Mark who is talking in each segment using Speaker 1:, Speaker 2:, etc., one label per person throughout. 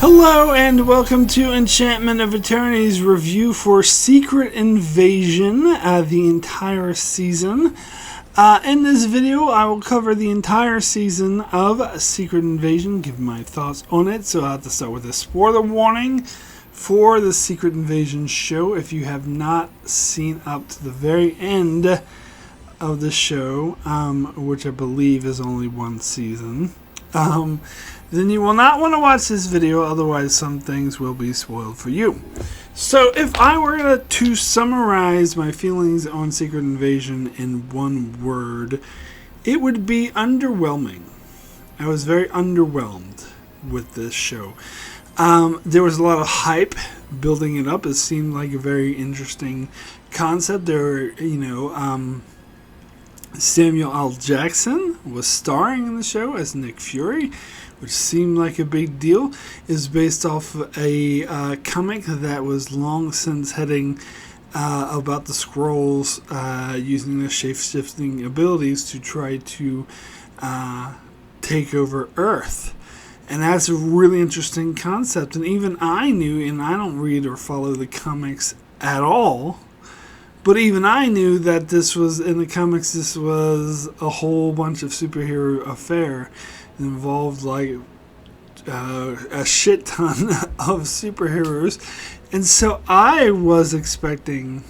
Speaker 1: Hello and welcome to Enchantment of Eternity's review for Secret Invasion, the entire season. In this video, I will cover the entire season of Secret Invasion, give my thoughts on it. So I have to start with a spoiler warning for the Secret Invasion show. If you have not seen up to the very end of the show, which I believe is only one season, then you will not want to watch this video, otherwise some things will be spoiled for you. So if I were to summarize my feelings on Secret Invasion in one word, it would be underwhelming. I was very underwhelmed with this show. There was a lot of hype building it up. It seemed like a very interesting concept. There were, Samuel L. Jackson was starring in the show as Nick Fury, which seemed like a big deal. Is based off a comic that was long since heading about the Skrulls using their shape-shifting abilities to try to take over Earth. And that's a really interesting concept. And even I knew, and I don't read or follow the comics at all, but even I knew that this was, in the comics, this was a whole bunch of superhero affair. It involved like a shit ton of superheroes. And so I was expecting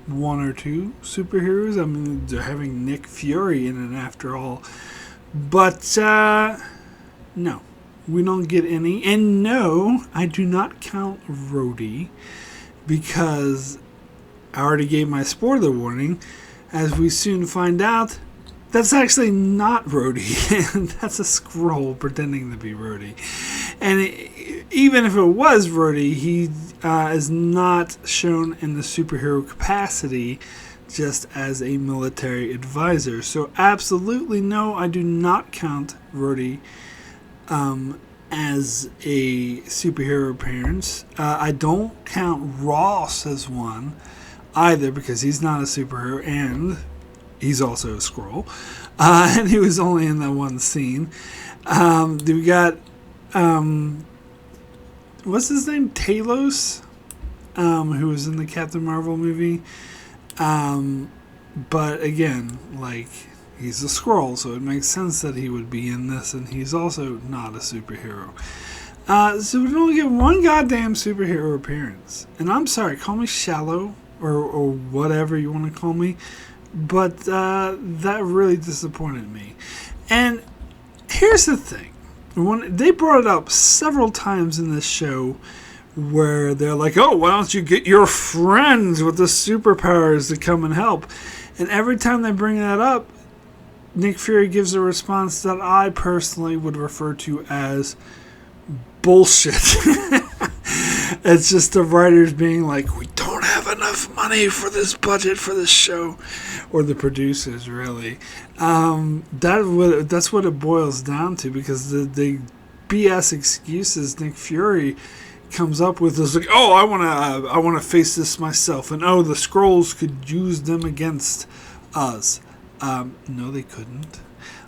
Speaker 1: one or two superheroes. I mean, they're having Nick Fury in it after all. But no, we don't get any. And no, I do not count Rhodey, because I already gave my spoiler warning. As we soon find out, that's actually not Rhodey. That's a Skrull pretending to be Rhodey. And even if it was Rhodey, he is not shown in the superhero capacity, just as a military advisor. So absolutely no, I do not count Rhodey as a superhero appearance. I don't count Ross as one either, because he's not a superhero and he's also a Skrull. And he was only in that one scene. We got, what's his name? Talos, who was in the Captain Marvel movie. But again, like, he's a Skrull, so it makes sense that he would be in this, and he's also not a superhero. So we only get one goddamn superhero appearance. And I'm sorry, call me shallow, or whatever you want to call me, but that really disappointed me. And here's the thing. When they brought it up several times in this show, where they're like, oh, why don't you get your friends with the superpowers to come and help? And every time they bring that up, Nick Fury gives a response that I personally would refer to as bullshit. It's just the writers being like, we don't have enough money for this budget for this show, or the producers, really. That's what it boils down to, because the BS excuses Nick Fury comes up with is like, oh, I want to face this myself, and oh, the Skrulls could use them against us. No, they couldn't.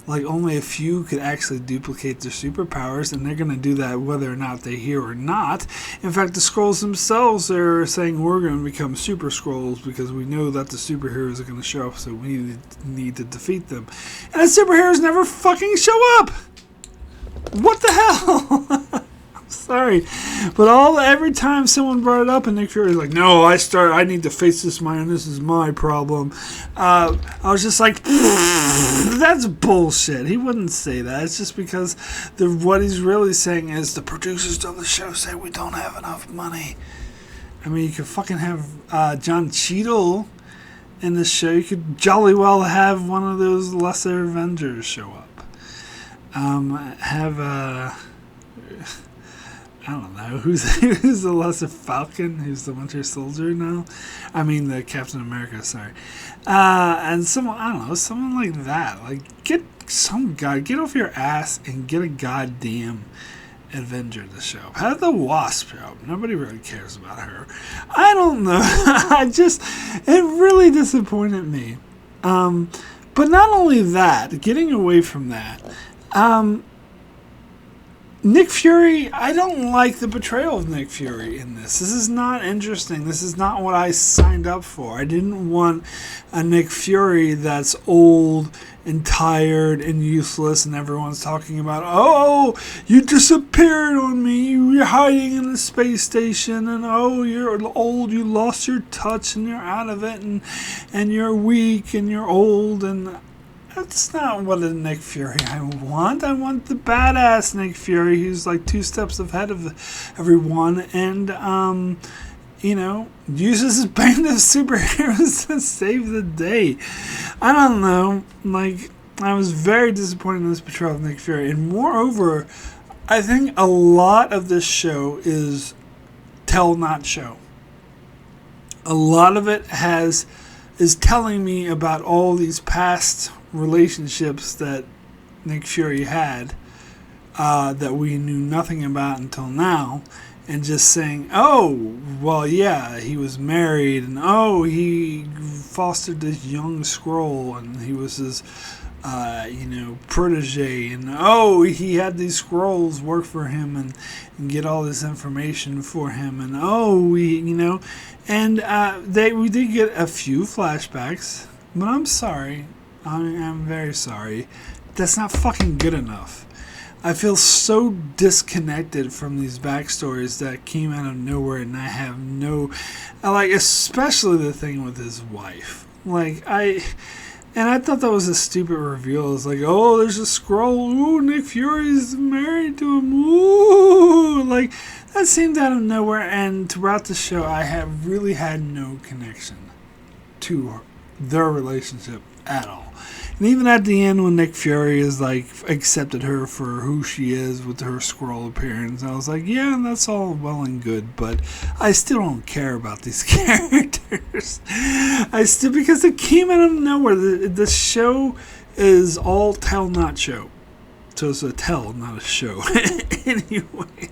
Speaker 1: Like, only a few could actually duplicate their superpowers, and they're going to do that whether or not they're here or not. In fact, the Skrulls themselves are saying we're going to become Super Skrulls because we know that the superheroes are going to show up, so we need to defeat them. And the superheroes never fucking show up! What the hell? Sorry, but every time someone brought it up, and Nick Fury was like, no, I need to face this this is my problem. I was just like, that's bullshit. He wouldn't say that. It's just because what he's really saying is the producers of the show say we don't have enough money. I mean, you could fucking have John Cheadle in the show. You could jolly well have one of those lesser Avengers show up. I don't know, who's the lesser Falcon, who's the Winter Soldier now? I mean, the Captain America, sorry. And someone, I don't know, someone like that. Like, get off your ass and get a goddamn Avenger to show up. Have the Wasp show up. Nobody really cares about her. I don't know. It really disappointed me. But not only that, getting away from that, Nick Fury, I don't like the portrayal of Nick Fury in this. This is not interesting. This is not what I signed up for. I didn't want a Nick Fury that's old and tired and useless, and everyone's talking about, oh, you disappeared on me, you're hiding in the space station, and oh, you're old, you lost your touch, and you're out of it, and you're weak, and you're old, and that's not what a Nick Fury I want. I want the badass Nick Fury who's like 2 steps ahead of everyone, and uses his band of superheroes to save the day. I don't know. Like, I was very disappointed in this portrayal of Nick Fury. And moreover, I think a lot of this show is tell not show. A lot of it is telling me about all these past relationships that Nick Fury had that we knew nothing about until now. And just saying, oh, well, yeah, he was married, and oh, he fostered this young Skrull, and he was his, protege, and oh, he had these Skrulls work for him and get all this information for him, and oh, we did get a few flashbacks, but I'm sorry, I'm very sorry, that's not fucking good enough. I feel so disconnected from these backstories that came out of nowhere, and I have especially the thing with his wife. I thought that was a stupid reveal. It's like, oh, there's a Skrull. Ooh, Nick Fury's married to him. Ooh, that seemed out of nowhere. And throughout the show, I have really had no connection to their relationship at all. And even at the end, when Nick Fury is accepted her for who she is with her Skrull appearance, I was like, yeah, that's all well and good, but I still don't care about these characters. Because it came out of nowhere. The show is all tell, not show. So it's a tell, not a show. Anyway.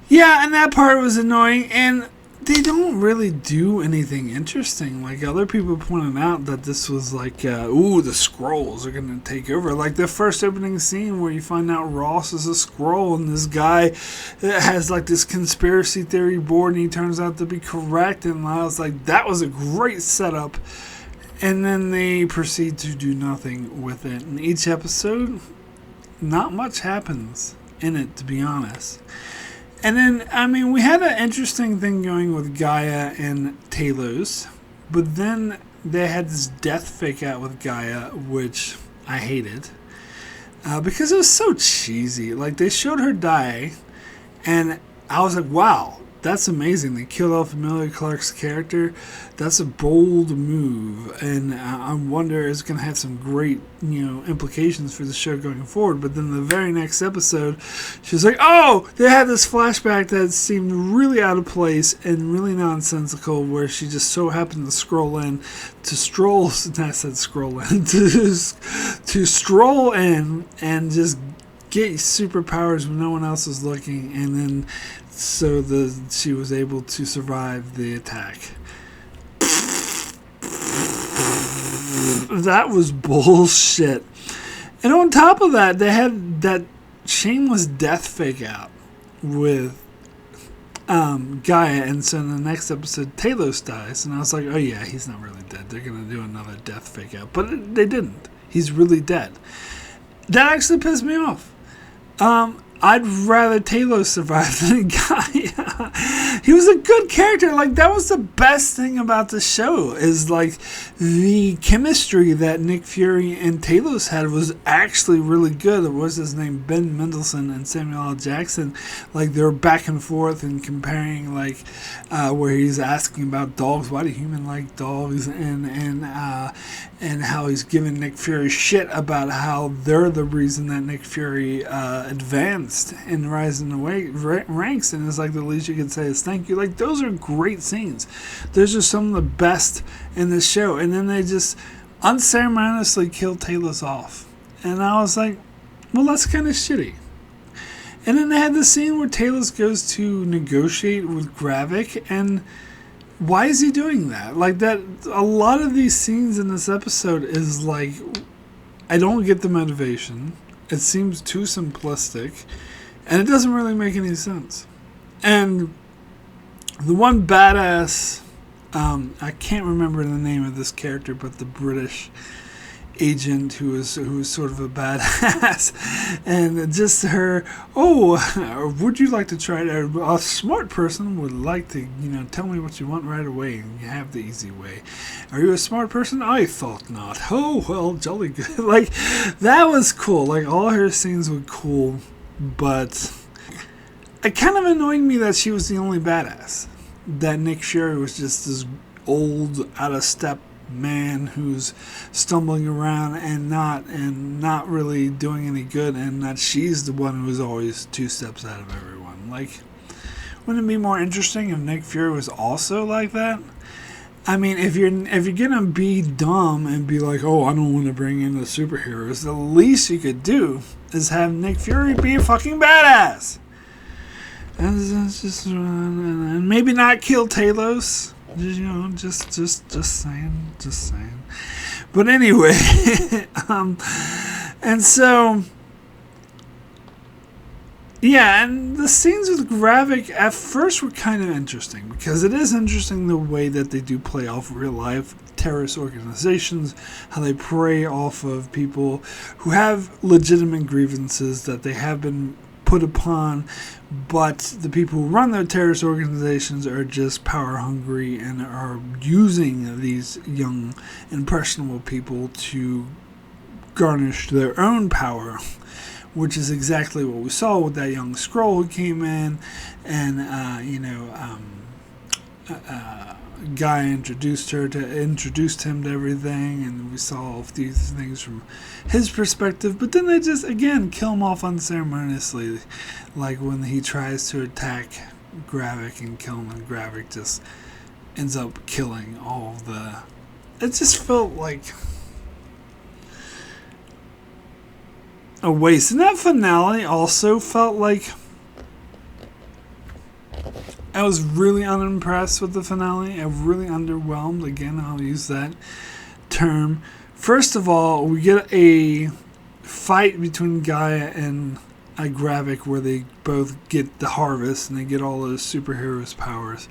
Speaker 1: Yeah, and that part was annoying, and they don't really do anything interesting. Other people pointed out that this was the Skrulls are going to take over. The first opening scene where you find out Ross is a Skrull, and this guy has this conspiracy theory board, and he turns out to be correct, and I was like, that was a great setup. And then they proceed to do nothing with it. In each episode, not much happens in it, to be honest. And then, we had an interesting thing going with Gaia and Talos, but then they had this death fake out with Gaia, which I hated, because it was so cheesy. They showed her die, and I was like, wow, that's amazing. They killed off Emilia Clarke's character. That's a bold move, and I wonder it's going to have some great, implications for the show going forward. But then the very next episode, she was like, oh, they had this flashback that seemed really out of place and really nonsensical, where she just so happened to stroll in and just get superpowers when no one else is looking, and then she was able to survive the attack. That was bullshit. And on top of that, they had that shameless death fake out with Gaia, and so in the next episode, Talos dies, and I was like, oh yeah, he's not really dead. They're going to do another death fake out. But they didn't. He's really dead. That actually pissed me off. I'd rather Talos survive than Gaia. He was a good character. That was the best thing about the show, is the chemistry that Nick Fury and Talos had was actually really good. It was his name, Ben Mendelsohn and Samuel L. Jackson. They were back and forth and comparing, where he's asking about dogs. Why do humans like dogs? And how he's giving Nick Fury shit about how they're the reason that Nick Fury advanced and rise in the ranks, and it's the least you can say is thank you. Those are great scenes. Those are some of the best in the show. And then they just unceremoniously killed Talos off, and I was like, well, that's kind of shitty. And then they had the scene where Talos goes to negotiate with Gravik, and why is he doing that? That a lot of these scenes in this episode is I don't get the motivation. It seems too simplistic, and it doesn't really make any sense. And the one badass, I can't remember the name of this character, but the British agent who was sort of a badass, and just her, would you like to try it? A smart person would like to, tell me what you want right away, and you have the easy way. Are you a smart person? I thought not. Oh, well, jolly good. Like, that was cool. Like, all her scenes were cool, but it kind of annoyed me that she was the only badass. That Nick Fury was just this old, out of step man who's stumbling around and not really doing any good, and that she's the one who's always 2 steps ahead of everyone. Like, wouldn't it be more interesting if Nick Fury was also like that? I mean, if you're gonna be dumb and be like, oh, I don't want to bring in the superheroes, the least you could do is have Nick Fury be a fucking badass, and maybe not kill Talos. Just saying. But anyway, and so, yeah, and the scenes with Gravik at first were kind of interesting, because it is interesting the way that they do play off real life terrorist organizations, how they prey off of people who have legitimate grievances that they have been put upon, but the people who run their terrorist organizations are just power hungry and are using these young, impressionable people to garnish their own power, which is exactly what we saw with that young Skrull who came in, and Guy introduced him to everything, and we saw all of these things from his perspective. But then they just again kill him off unceremoniously, like when he tries to attack Gravik and kill him, and Gravik just ends up killing all of the. It just felt like a waste, and that finale also felt like. I was really unimpressed with the finale. I was really underwhelmed. Again, I'll use that term. First of all, we get a fight between Gaia and Gravik where they both get the harvest and they get all those superheroes' powers.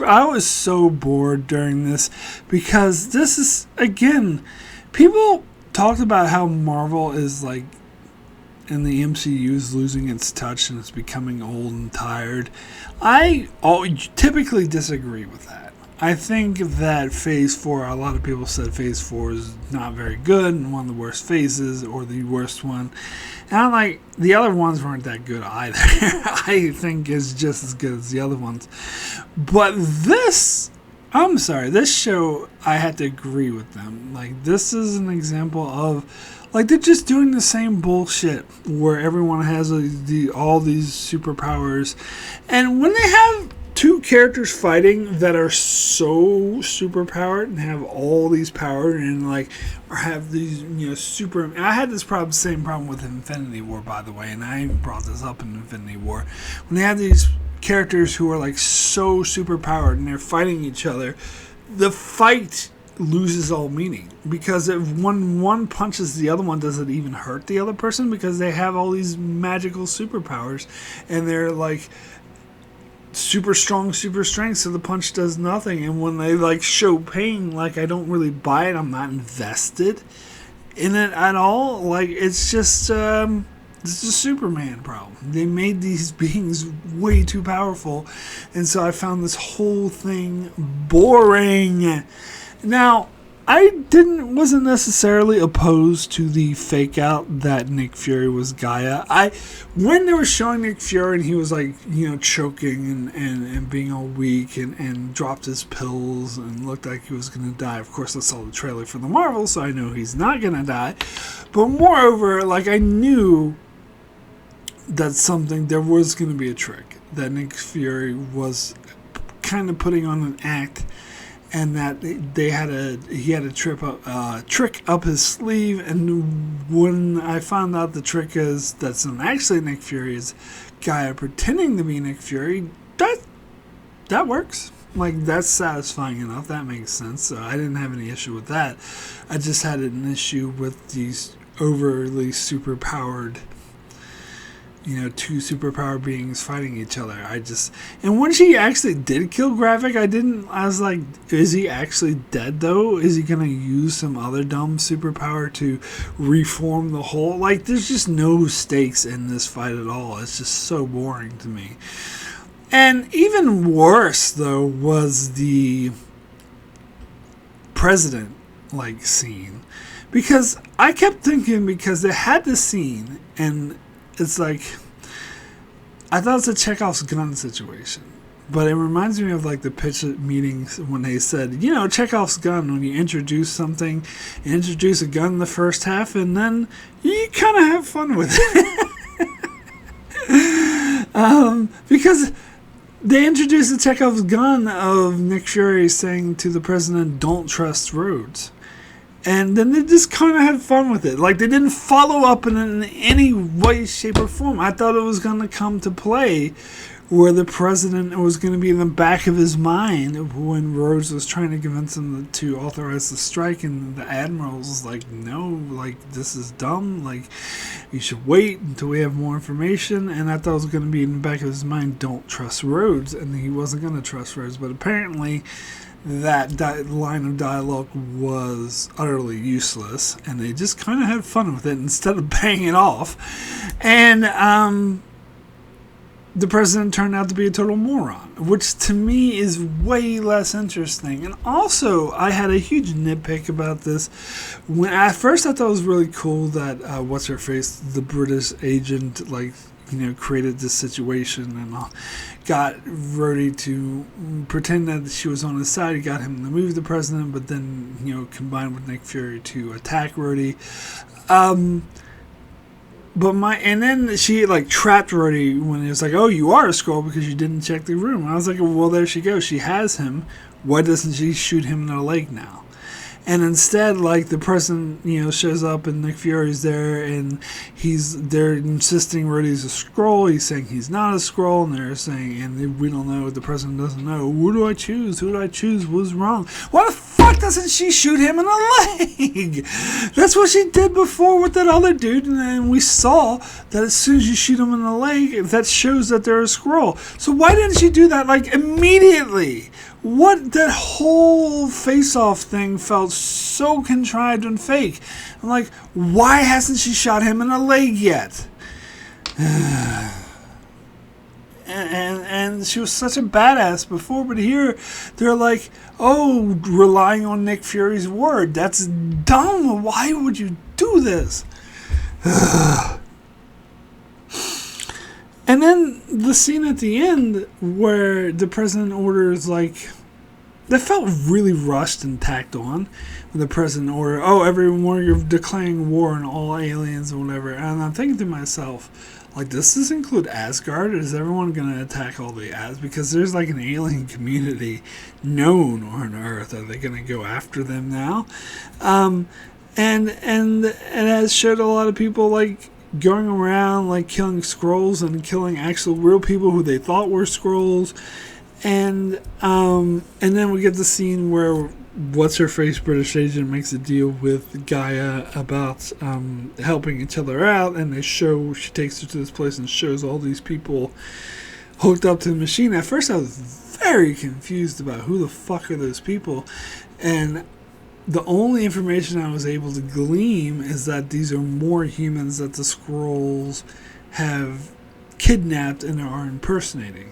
Speaker 1: I was so bored during this, because this is, again, people talked about how Marvel is like, and the MCU is losing its touch and it's becoming old and tired. I typically disagree with that. I think that Phase 4, a lot of people said Phase 4 is not very good and one of the worst phases, or the worst one. And I'm like, the other ones weren't that good either. I think it's just as good as the other ones. But this show, I had to agree with them. Like, this is an example of, like, they're just doing the same bullshit where everyone has all these superpowers. And when they have 2 characters fighting that are so superpowered and have all these powers and, like, or have these, super... And I had this same problem with Infinity War, by the way, and I brought this up in Infinity War. When they have these characters who are, like, so superpowered and they're fighting each other, the fight loses all meaning, because if one punches the other one, does it even hurt the other person, because they have all these magical superpowers and they're like super strong, super strength, so the punch does nothing. And when they like show pain, like, I don't really buy it. I'm not invested in it at all. Like, it's just it's a Superman problem. They made these beings way too powerful, and so I found this whole thing boring. Now, I wasn't necessarily opposed to the fake out that Nick Fury was Gaia. When they were showing Nick Fury and he was like, choking and being all weak and dropped his pills and looked like he was going to die. Of course, I saw the trailer for the Marvel, so I know he's not going to die. But moreover, like, I knew that there was going to be a trick, that Nick Fury was kind of putting on an act, and that he had a trick up his sleeve. And when I found out the trick is that's not actually Nick Fury, is Gaia pretending to be Nick Fury, that works. Like, that's satisfying enough. That makes sense. So I didn't have any issue with that. I just had an issue with these overly superpowered, two superpower beings fighting each other. And when she actually did kill Gravik, I was like, is he actually dead though? Is he gonna use some other dumb superpower to reform the whole? Like, there's just no stakes in this fight at all. It's just so boring to me. And even worse, though, was the president, scene. Because I kept thinking, because they had this scene, and it's like, I thought it's a Chekhov's gun situation. But it reminds me of, the pitch meetings when they said, Chekhov's gun, when you introduce something, you introduce a gun in the first half, and then you kind of have fun with it. Because they introduced the Chekhov's gun of Nick Fury saying to the president, "Don't trust Rhodes." And then they just kind of had fun with it. They didn't follow up in any way, shape, or form. I thought it was going to come to play where the president was going to be in the back of his mind when Rhodes was trying to convince him to authorize the strike, and the admiral was like, no, this is dumb, you should wait until we have more information. And I thought it was going to be in the back of his mind, don't trust Rhodes, and he wasn't going to trust Rhodes. But apparently that line of dialogue was utterly useless, and they just kind of had fun with it instead of paying it off. And the president turned out to be a total moron, which to me is way less interesting. And also, I had a huge nitpick about this. When at first I thought it was really cool that what's-her-face, the British agent, created this situation and got Rhodey to pretend that she was on his side. He got him to move the president, but then, combined with Nick Fury to attack Rhodey. And then she trapped Rhodey when it was like, oh, you are a Skrull because you didn't check the room. And I was like, well, there she goes. She has him. Why doesn't she shoot him in the leg now? And instead, the president, shows up and Nick Fury's there, and they're insisting Rhodey's a Skrull. He's saying he's not a Skrull, and they're saying, and we don't know, the president doesn't know. Who do I choose? Who do I choose? What's wrong? Why the fuck doesn't she shoot him in the leg? That's what she did before with that other dude, and then we saw that as soon as you shoot him in the leg, that shows that they're a Skrull. So why didn't she do that, immediately? That whole face-off thing felt so contrived and fake. I'm like, why hasn't she shot him in the leg yet? and she was such a badass before, but here they're like, oh, relying on Nick Fury's word. That's dumb. Why would you do this? And then the scene at the end where the president orders, that felt really rushed and tacked on. When the president ordered, oh, everyone, you're declaring war on all aliens or whatever. And I'm thinking to myself, does this include Asgard? Is everyone going to attack all the Asgards? Because there's an alien community known on Earth. Are they going to go after them now? And it has showed a lot of people, going around killing Skrulls and killing actual real people who they thought were Skrulls, and then we get the scene where what's-her-face British agent makes a deal with Gaia about helping each other out, and she takes her to this place and shows all these people hooked up to the machine. At first I was very confused about who the fuck are those people, and the only information I was able to glean is that these are more humans that the Skrulls have kidnapped and are impersonating.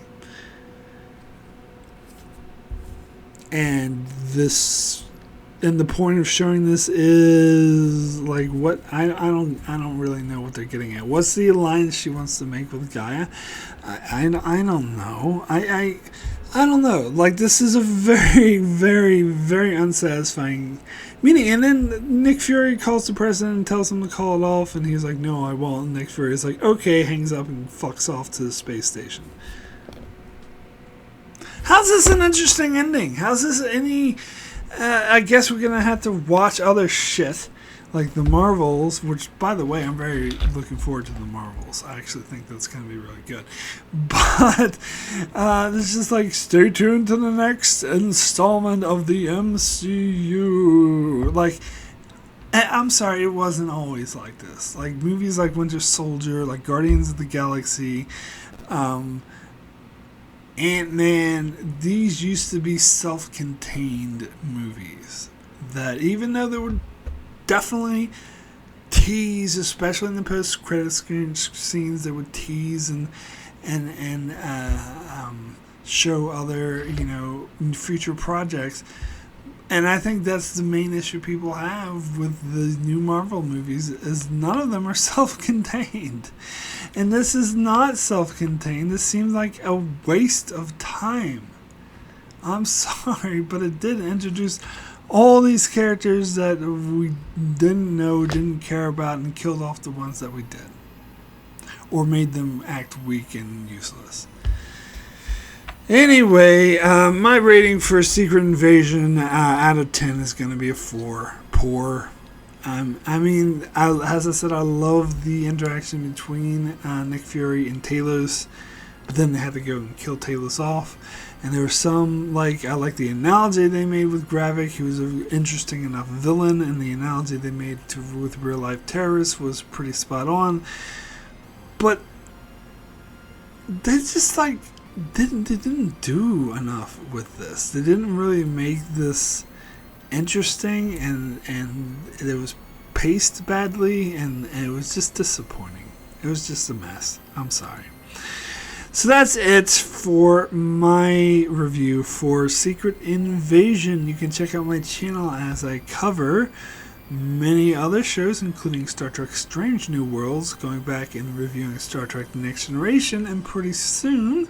Speaker 1: And the point of showing this is what I don't really know what they're getting at. What's the alliance she wants to make with Gaia? I don't know. I don't know. This is a very, very, very unsatisfying meeting. And then Nick Fury calls the president and tells him to call it off, and he's like, no, I won't. And Nick Fury is like, okay, hangs up and fucks off to the space station. How's this an interesting ending? How's this any... I guess we're going to have to watch other shit like the Marvels, which, by the way, I'm very looking forward to the Marvels. I actually think that's going to be really good. But it's just like, stay tuned to the next installment of the MCU. Like, I'm sorry, it wasn't always like this. Like, movies like Winter Soldier, like Guardians of the Galaxy, Ant-Man, these used to be self-contained movies that, even though they were definitely tease, especially in the post-credit scenes, they would tease and show other, future projects. And I think that's the main issue people have with the new Marvel movies, is none of them are self-contained. And this is not self-contained. This seems like a waste of time. I'm sorry, but it did introduce all these characters that we didn't know, didn't care about, and killed off the ones that we did. Or made them act weak and useless. Anyway, my rating for Secret Invasion out of 10 is going to be a 4. Poor. As I said, I love the interaction between Nick Fury and Talos, but then they had to go and kill Talos off. And there was some, I like the analogy they made with Gravik. He was an interesting enough villain, and the analogy they made with real-life terrorists was pretty spot on. But they just, didn't do enough with this. They didn't really make this interesting, and it was paced badly, and it was just disappointing. It was just a mess. I'm sorry. So that's it for my review for Secret Invasion. You can check out my channel as I cover many other shows, including Star Trek Strange New Worlds, going back and reviewing Star Trek The Next Generation, and pretty soon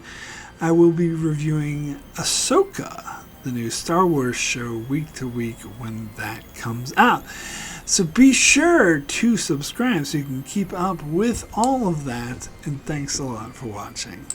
Speaker 1: I will be reviewing Ahsoka, the new Star Wars show, week to week when that comes out. So be sure to subscribe so you can keep up with all of that, and thanks a lot for watching.